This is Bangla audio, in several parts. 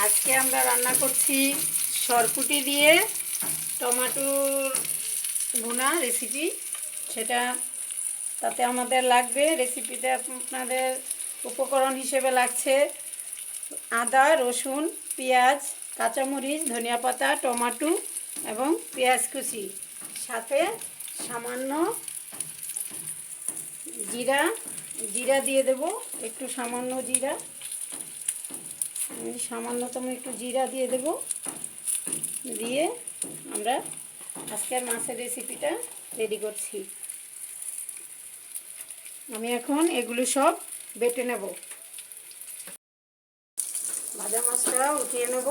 আজকে আমরা রান্না করছি সরপুঁটি দিয়ে টমেটোর ভুনা রেসিপি। সেটা তাতে আমাদের লাগবে, রেসিপিতে আপনাদের উপকরণ হিসেবে লাগছে আদা, রসুন, পেঁয়াজ, কাঁচামরিচ, ধনিয়া পাতা, টমেটো এবং পেঁয়াজ কুচি, সাথে সামান্য জিরা দিয়ে দেব। একটু সামান্য জিরা, আমি সামান্যতম একটু জিরা দিয়ে দেব। দিয়ে আমরা আজকের মাছের রেসিপিটা রেডি করছি। আমি এখন এগুলো সব বেটে নেব। ভাজা মাছটা উঠিয়ে নেব।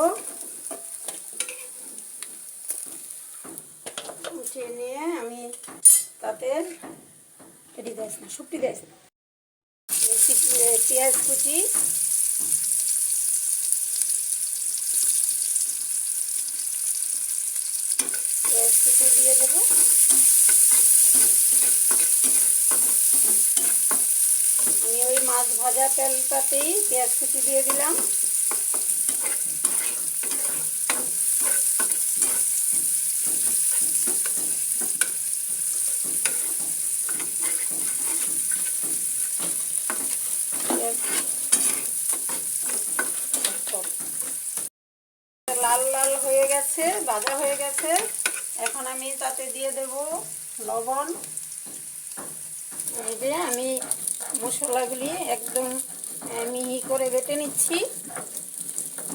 উঠিয়ে নিয়ে আমি তাতে এটি দিয়েছি না, শুকটি দিয়েছি না, পেঁয়াজ কুচি, দিয়ে দেবো। আমি ওই মাছ ভাজা তেলটাতেই পেঁয়াজ কুচি দিয়ে দিলাম। লাল লাল হয়ে গেছে, ভাজা হয়ে গেছে। এখন আমি তাতে দিয়ে দেব লবণ। এই যে আমি মশলাগুলি একদম মিহি করে বেটে নিচ্ছি।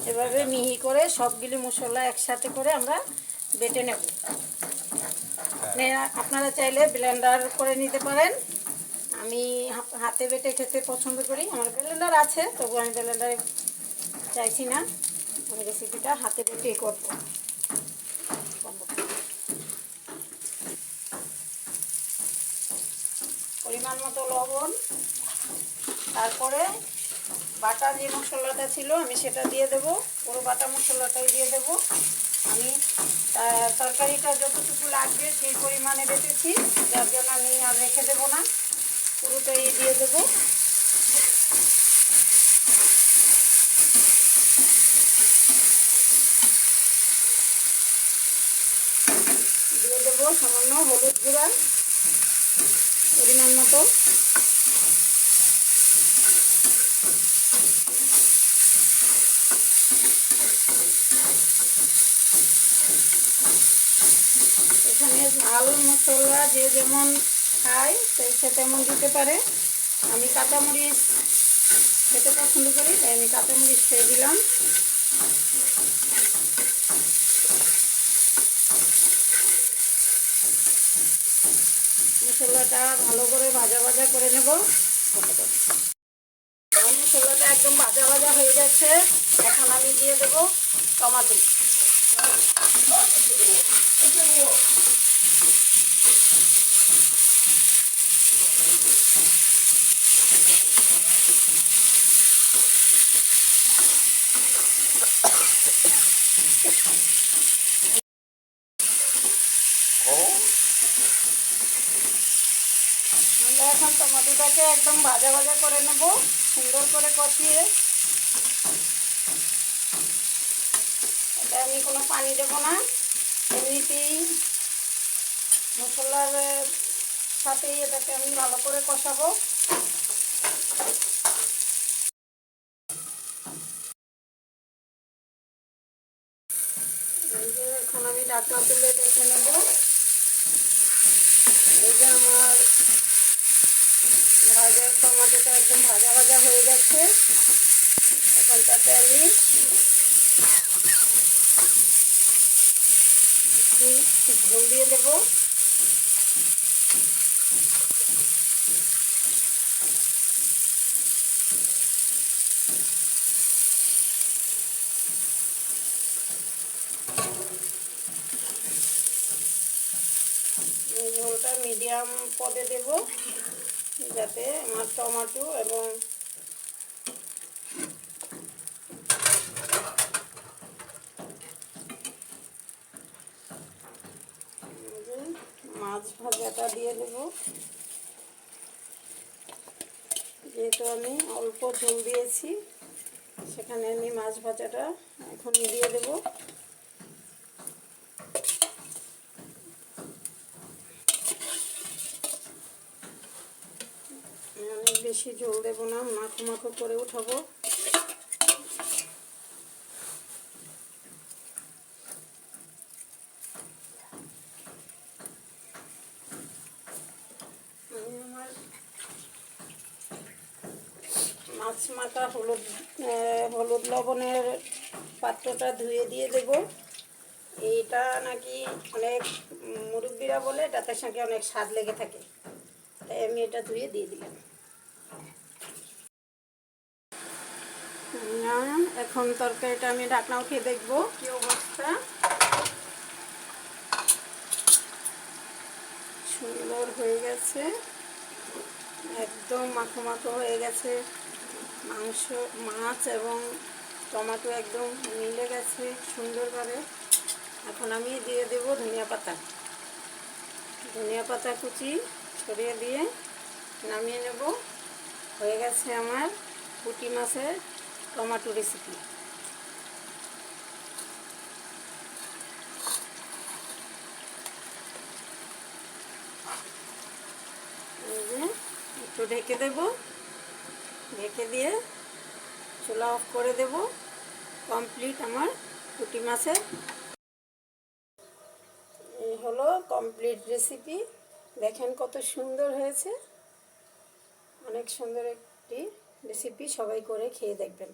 এভাবে মিহি করে সবগুলি মশলা একসাথে করে আমরা বেটে নেব। আপনারা চাইলে ব্লেন্ডার করে নিতে পারেন। আমি হাতে বেটে খেতে পছন্দ করি। আমার ব্লেন্ডার আছে, তবু আমি ব্লেন্ডারে চাইছি না। আমি রেসিপিটা হাতে বেটে করব। পরিমাণ মতো লবণ, তারপরে বাটা যে মশলাটা ছিল আমি সেটা দিয়ে দেব। পুরো বাটা মশলাটাই দিয়ে দেব। আমি তরকারিটা যতটুকু লাগবে সেই পরিমাণে বেটেছি, যার জন্য আমি আর রেখে দেবো না, পুরোটাই দিয়ে দেব। দিয়ে দেবো সামান্য হলুদ গুঁড়া পরিমাণ মতো। এখানে ঝাল মশলা যে যেমন খায় সে তেমন দিতে পারে। আমি কাঁচামরিচ খেতে পছন্দ করি, তাই আমি কাঁচামরিচ খেয়ে দিলাম। মশলাটা ভালো করে ভাজা ভাজা করে নেব। মশলাটা একদম ভাজা ভাজা হয়ে গেছে। এখন আমি দিয়ে দেব টমেটো। আমরা এখন টমেটোটাকে একদম ভাজা ভাজা করে নেব, সুন্দর করে কষিয়ে। এটা আমি কোনো পানি দেবো না, এমনিতেই মশলার সাথেই এটাকে আমি ভালো করে কষাবো। এই যে এখন আমি ঢাকনা তুলে দেখে নেব। এই যে আমার ভাজা টমেটোটা একদম ভাজা ভাজা হয়ে গেছে। এখন তাতে আমি একটু ঝোল দিয়ে দেবো। ঝোলটা মিডিয়াম পদে দেব, যাতে আমার টমেটো এবং মাছ ভাজাটা দিয়ে দেব। যেহেতু আমি অল্প ঝোল দিয়েছি সেখানে আমি মাছ ভাজাটা এখন দিয়ে দেব। অনেক বেশি ঝোল দেবো না, মাখো মাখো করে উঠাবো। আমার মাছ মাখা হলুদ লবণের পাত্রটা ধুয়ে দিয়ে দেব। এইটা নাকি অনেক মুরব্বীরা বলে এটাতে সঙ্গে অনেক স্বাদ লেগে থাকে, তাই আমি এটা ধুয়ে দিয়ে দিলাম। এখন তরকারিটা আমি ঢাকনাও খেয়ে দেখবো কি অবস্থা। সুন্দর হয়ে গেছে, একদম মাখো মাখো হয়ে গেছে। মাছ এবং টমেটো একদম মিলে গেছে সুন্দরভাবে। এখন আমি দিয়ে দেব ধনিয়া পাতা কুচি ছড়িয়ে দিয়ে নামিয়ে নেব। হয়ে গেছে আমার পুঁটি মাছের টমেটো রেসিপি। একটু ঢেকে দেব, ঢেকে দিয়ে চুলা অফ করে দেব। কমপ্লিট আমার পুঁটি মাছের এই হলো কমপ্লিট রেসিপি। দেখেন কত সুন্দর হয়েছে, অনেক সুন্দর একটি রেসিপি। সবাই করে খেয়ে দেখবেন।